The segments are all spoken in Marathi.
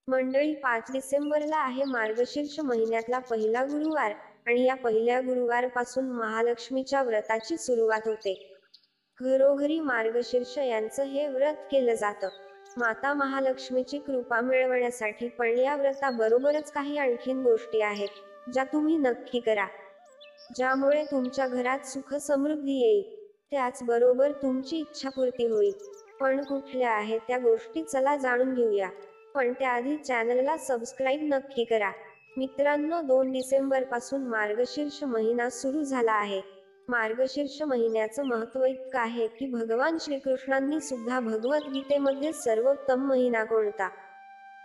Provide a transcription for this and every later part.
मंडळी, 5 डिसेंबरला आहे मार्गशीर्ष महिन्यातला पहिला गुरुवार आणि या पहिल्या गुरुवारपासून महालक्ष्मीच्या व्रताची सुरुवात होते. घरोघरी मार्गशीर्ष यांचं हे व्रत केलं जातं. माता महालक्ष्मीची कृपा मिळवण्यासाठी. पण या व्रताबरोबरच काही आणखीन गोष्टी आहेत ज्या तुम्ही नक्की करा, ज्यामुळे तुमच्या घरात सुख समृद्धी येईल, त्याचबरोबर तुमची इच्छापूर्ती होईल. पण कुठल्या आहेत त्या गोष्टी, चला जाणून घेऊया. पण त्याआधी चॅनलला सबस्क्राईब नक्की करा. मित्रांनो, 2 डिसेंबर पासून मार्गशीर्ष महिना सुरू झाला आहे. मार्गशीर्ष महिन्याचं महत्त्व इतकं आहे की भगवान श्रीकृष्णांनी सुद्धा भगवद्गीतेमध्ये सर्वोत्तम महिना कोणता,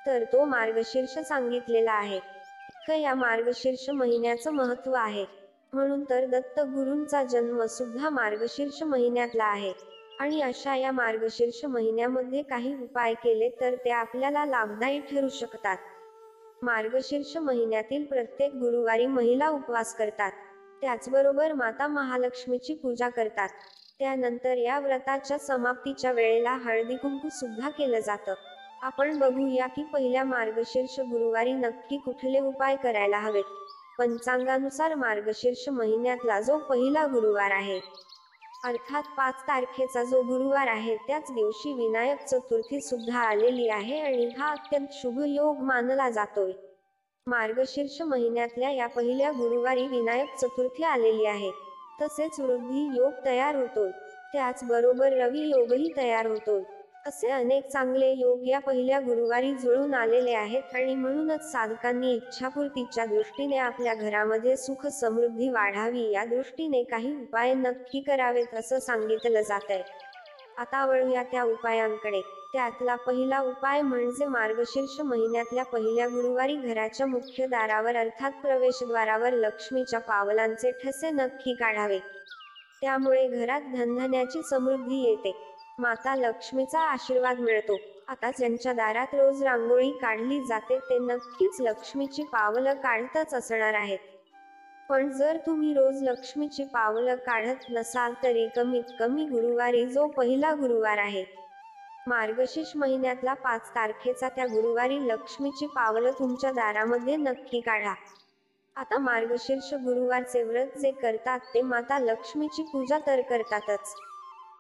तर तो मार्गशीर्ष सांगितलेला आहे. इतकं या मार्गशीर्ष महिन्याचं महत्त्व आहे. म्हणून तर दत्तगुरूंचा जन्म सुद्धा मार्गशीर्ष महिन्यातला आहे. आणि अशा या मार्गशीर्ष महिन्यामध्ये काही उपाय केले तर ते आपल्याला लाभदायी ठरू शकतात. मार्गशीर्ष महिन्यातील प्रत्येक गुरुवारी महिला उपवास करतात. त्याचबरोबर माता महालक्ष्मीची पूजा करतात. त्यानंतर या व्रताच्या समाप्तीच्या वेळेला हळदी कुंकू सुद्धा केलं जातं. आपण बघूया की पहिल्या मार्गशीर्ष गुरुवारी नक्की कुठले उपाय करायला हवेत. पंचांगानुसार मार्गशीर्ष महिन्यातला जो पहिला गुरुवार आहे, अर्थात 5 तारखेचा जो गुरुवार आहे, त्याच दिवशी विनायक चतुर्थी सुद्धा आलेली आहे आणि हा अत्यंत शुभ योग मानला जातोय. मार्गशीर्ष महिन्यातल्या या पहिल्या गुरुवारी विनायक चतुर्थी आलेली आहे. तसेच वृद्धी योग तयार होतोय. त्याचबरोबर रवी योगही तयार होतोय. असे अनेक चांगले योग या पहिल्या गुरुवारी जुळून आलेले आहेत आणि म्हणूनच साधकांनी इच्छापूर्तीच्या दृष्टीने आपल्या घरामध्ये सुख समृद्धी वाढावी या दृष्टीने काही उपाय नक्की करावेत असं सांगितलं जातंय. आता वळूया त्या उपायांकडे. त्यातला पहिला उपाय म्हणजे मार्गशीर्ष महिन्यातल्या पहिल्या गुरुवारी घराच्या मुख्य दारावर अर्थात प्रवेशद्वारावर लक्ष्मीच्या पावलांचे ठसे नक्की काढावे. त्यामुळे घरात धनधान्याची समृद्धी येते. माता लक्ष्मीचा आशीर्वाद मिळतो. आता ज्यांच्या दारात रोज रांगोळी काढली जाते ते नक्कीच लक्ष्मीची पावलं काढतच असणार आहेत. पण जर तुम्ही रोज लक्ष्मीची पावलं काढत नसाल तरी कमीत कमी गुरुवारी जो पहिला गुरुवार आहे मार्गशीर्ष महिन्यातला 5 तारखेचा, त्या गुरुवारी लक्ष्मीची पावलं तुमच्या दारामध्ये नक्की काढा. आता मार्गशीर्ष गुरुवारचे व्रत जे करतात ते माता लक्ष्मीची पूजा तर करतातच,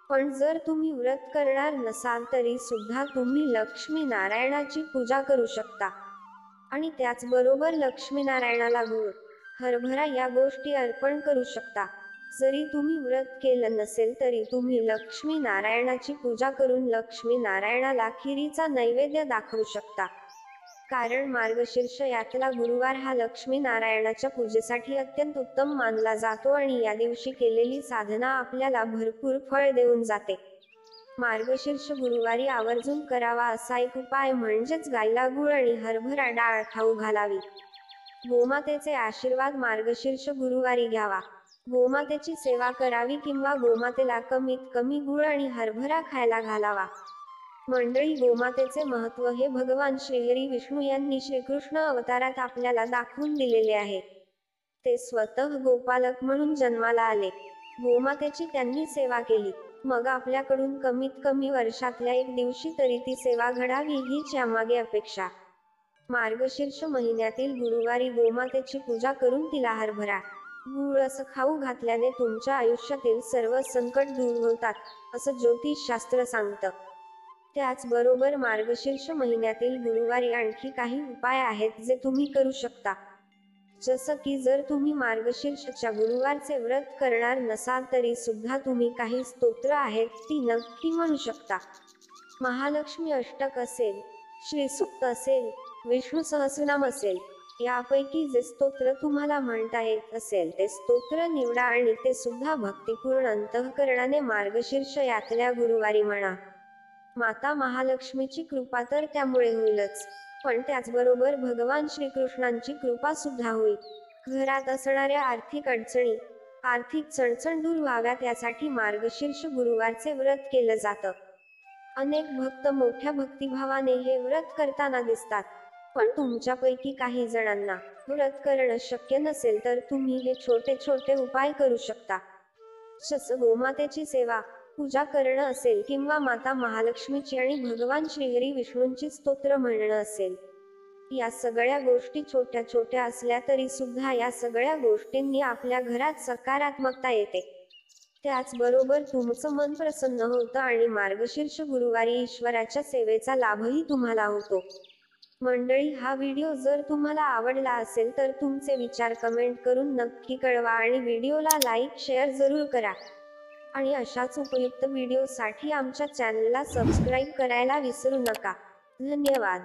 पण जर तुम्ही व्रत करणार नसाल तरी सुद्धा तुम्ही लक्ष्मी नारायणाची पूजा करू शकता. आणि त्याचबरोबर लक्ष्मीनारायणाला गूळ, हरभरा या गोष्टी अर्पण करू शकता. जरी तुम्ही व्रत केलं नसेल तरी तुम्ही लक्ष्मी नारायणाची पूजा करून लक्ष्मी नारायणाला खिरीचा नैवेद्य दाखवू शकता. कारण मार्गशीर्ष यातला गुरुवार हा लक्ष्मी नारायणाच्या पूजेसाठी अत्यंत उत्तम मानला जातो आणि या दिवशी केलेली साधना आपल्याला भरपूर फळ देऊन जाते. मार्गशीर्ष गुरुवारी आवर्जून करावा असा एक उपाय म्हणजेच गाईला गूळ आणि हरभरा डाळ खाऊ घालावी. गोमातेचे आशीर्वाद मार्गशीर्ष गुरुवारी घ्यावा. गोमातेची सेवा करावी किंवा गोमातेला कमीत कमी गूळ आणि हरभरा खायला घालावा. मंडळी, गोमातेचे महत्त्व हे भगवान श्रीहरी विष्णू यांनी श्रीकृष्ण अवतारात आपल्याला दाखवून दिलेले आहे. ते स्वतः गोपालक म्हणून जन्माला आले. गोमातेची त्यांनी सेवा केली. मग आपल्याकडून कमीत कमी वर्षातल्या 1 दिवशी तरी ती सेवा घडावी हीच यामागे अपेक्षा. मार्गशीर्ष महिन्यातील गुरुवारी गोमातेची पूजा करून तिला हरभरा गूळ असं खाऊ घातल्याने तुमच्या आयुष्यातील सर्व संकट दूर होतात असं ज्योतिषशास्त्र सांगतं. त्याचबरोबर मार्गशीर्ष महिन्यातील गुरुवारी आणखी काही उपाय आहेत जे तुम्ही करू शकता. जसं की जर तुम्ही मार्गशीर्षच्या गुरुवारचे व्रत करणार नसाल तरी सुद्धा तुम्ही काही स्तोत्र आहेत ती नक्की म्हणू शकता. महालक्ष्मी अष्टक असेल, श्रीसूक्त असेल, विष्णू सहस्रनाम असेल, यापैकी जे स्तोत्र तुम्हाला म्हणता येत असेल ते स्तोत्र निवडा आणि ते सुद्धा भक्तिपूर्ण अंतःकरणाने मार्गशीर्ष यातल्या गुरुवारी म्हणा. माता महालक्ष्मीची कृपा तर त्यामुळे होईलच, पण त्याचबरोबर भगवान श्रीकृष्णांची कृपा सुद्धा होईल. घरात असणाऱ्या आर्थिक अडचणी, आर्थिक चणचण दूर व्हाव्यात यासाठी मार्गशीर्ष गुरुवारचे व्रत केलं जातं. अनेक भक्त मोठ्या भक्तिभावाने हे व्रत करताना दिसतात. पण तुमच्यापैकी काही जणांना व्रत करणं शक्य नसेल तर तुम्ही हे छोटे छोटे उपाय करू शकता. जसं गोमातेची सेवा, पूजा करणं असेल किंवा माता महालक्ष्मीची आणि भगवान श्रीहरी विष्णूंची स्तोत्र म्हणणं असेल. या सगळ्या गोष्टी छोट्या छोट्या असल्या तरी सुद्धा या सगळ्या गोष्टींनी आपल्या घरात सकारात्मकता येते. त्याचबरोबर तुमचं मन प्रसन्न होतं आणि मार्गशीर्ष गुरुवारी ईश्वराच्या सेवेचा लाभही तुम्हाला होतो. मंडळी, हा व्हिडिओ जर तुम्हाला आवडला असेल तर तुमचे विचार कमेंट करून नक्की कळवा आणि व्हिडिओला लाईक शेअर जरूर करा. आणि अशाच उपयुक्त व्हिडिओसाठी आमच्या चॅनलला सबस्क्राईब करायला विसरू नका. धन्यवाद.